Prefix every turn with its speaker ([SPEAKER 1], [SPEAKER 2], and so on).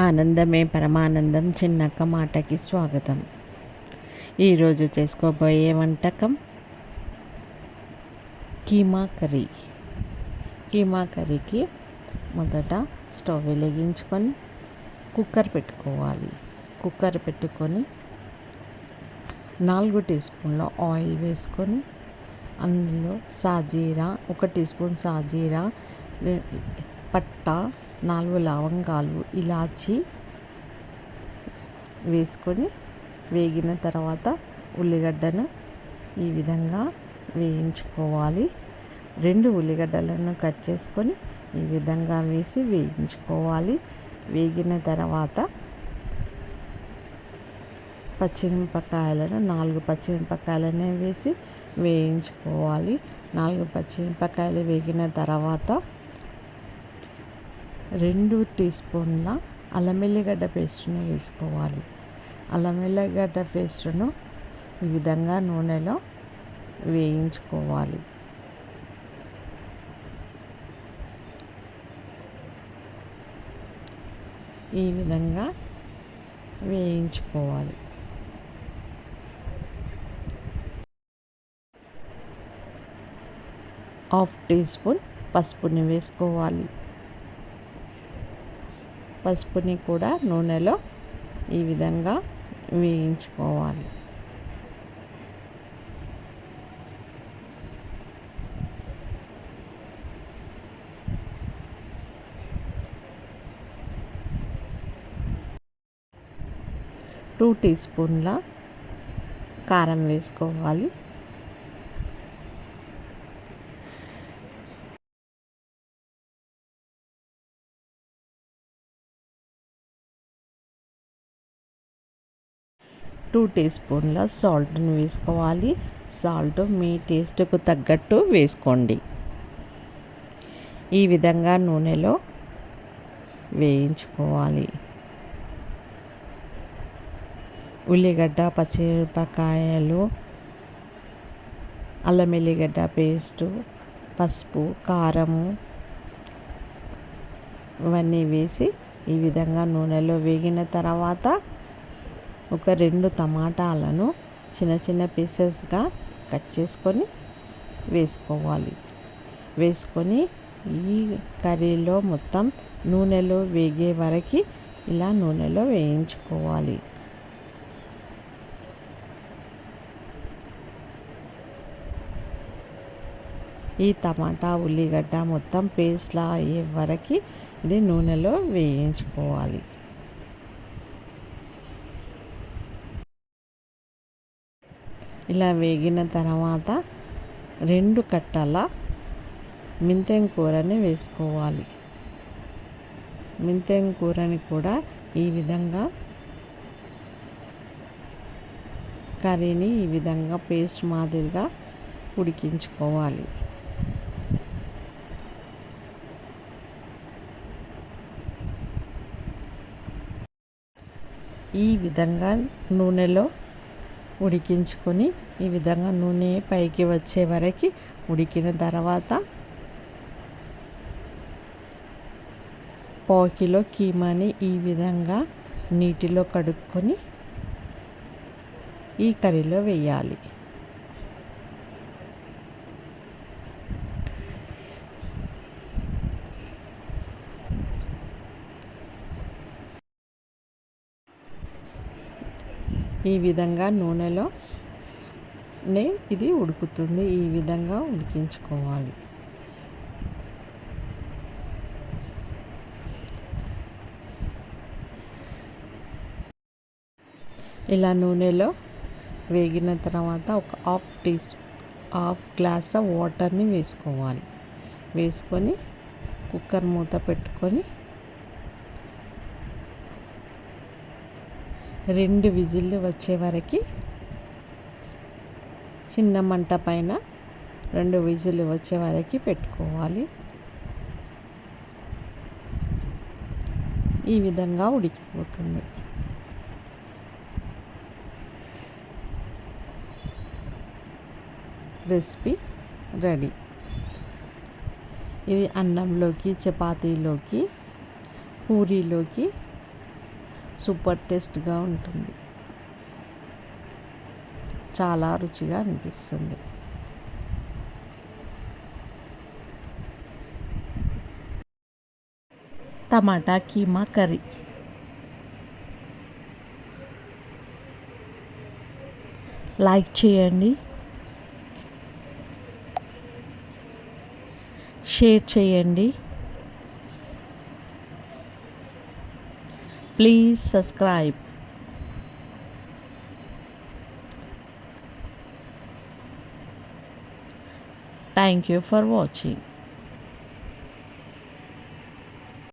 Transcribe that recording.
[SPEAKER 1] ఆనందమే పరమానందం చిన్నక్క మాటకి స్వాగతం. ఈరోజు చేసుకోబోయే వంటకం కీమా కర్రీ. కీమా కర్రీకి మొదట స్టవ్ వెలిగించుకొని కుక్కర్ పెట్టుకోవాలి. కుక్కర్ పెట్టుకొని 4 టీ స్పూన్ల ఆయిల్ వేసుకొని అందులో సాజీరా 1 టీ స్పూన్ సాజీరా, పట్ట, 4 లవంగాలు, ఇలాచి వేసుకొని వేగిన తర్వాత ఉల్లిగడ్డను ఈ విధంగా వేయించుకోవాలి. 2 ఉల్లిగడ్డలను కట్ చేసుకొని ఈ విధంగా వేసి వేయించుకోవాలి. వేగిన తర్వాత పచ్చిమిరపకాయలను 4 పచ్చిమిరపకాయలను వేసి వేయించుకోవాలి. 4 పచ్చిమిరపకాయలు వేగిన తర్వాత 2 టీ స్పూన్ల అల్లం వెల్లిగడ్డ పేస్ట్ను వేసుకోవాలి. అల్లం వెల్లిగడ్డ పేస్ట్ను ఈ విధంగా నూనెలో వేయించుకోవాలి. ఈ విధంగా వేయించుకోవాలి. హాఫ్ టీ స్పూన్ పసుపుని వేసుకోవాలి. పసుపుని కూడా నూనెలో ఈ విధంగా వేయించుకోవాలి. టూ టీ స్పూన్ల కారం వేసుకోవాలి. టూ టీ స్పూన్ల సాల్ట్ని వేసుకోవాలి. సాల్ట్ మీ టేస్ట్కు తగ్గట్టు వేసుకోండి. ఈ విధంగా నూనెలో వేయించుకోవాలి. ఉల్లిగడ్డ, పచ్చిమిరపకాయలు, అల్లం వెల్లిగడ్డ పేస్టు, పసుపు, కారము ఇవన్నీ వేసి ఈ విధంగా నూనెలో వేగిన తర్వాత ఒక 2 టమాటాలను చిన్న చిన్న పీసెస్గా కట్ చేసుకొని వేసుకోవాలి. వేసుకొని ఈ కర్రీలో మొత్తం నూనెలో వేగే వరకు ఇలా నూనెలో వేయించుకోవాలి. ఈ టమాటా ఉల్లిగడ్డ మొత్తం పేస్ట్లా అయ్యే వరకు ఇది నూనెలో వేయించుకోవాలి. ఇలా వేగిన తర్వాత 2 కట్టల మెంతెం కూరని వేసుకోవాలి. మెంతెం కూరని కూడా ఈ విధంగా కర్రీని ఈ విధంగా పేస్ట్ మాదిరిగా ఉడికించుకోవాలి. ఈ విధంగా నూనెలో ఉడికించుకొని ఈ విధంగా నూనె పైకి వచ్చే వరకు ఉడికిన తర్వాత 1/2 కిలో కీమాని ఈ విధంగా నీటిలో కడుక్కొని ఈ కర్రీలో వేయాలి. ఈ విధంగా నూనెలోనే ఇది ఉడుకుతుంది. ఈ విధంగా ఉడికించుకోవాలి. ఇలా నూనెలో వేగిన తర్వాత ఒక హాఫ్ గ్లాస్ వాటర్ని వేసుకోవాలి. వేసుకొని కుక్కర్ మూత పెట్టుకొని 2 విజిల్లు వచ్చే వరకు చిన్న మంట పైన 2 విజిల్లు వచ్చే వరకు పెట్టుకోవాలి. ఈ విధంగా ఉడికిపోతుంది. Recipe ready. ఇది అన్నంలోకి, చపాతీలోకి, పూరీలోకి సూపర్ టేస్ట్గా ఉంటుంది, చాలా రుచిగా అనిపిస్తుంది. టమాటా కీమా కర్రీ. లైక్ చేయండి, షేర్ చేయండి, please subscribe. Thank you for watching.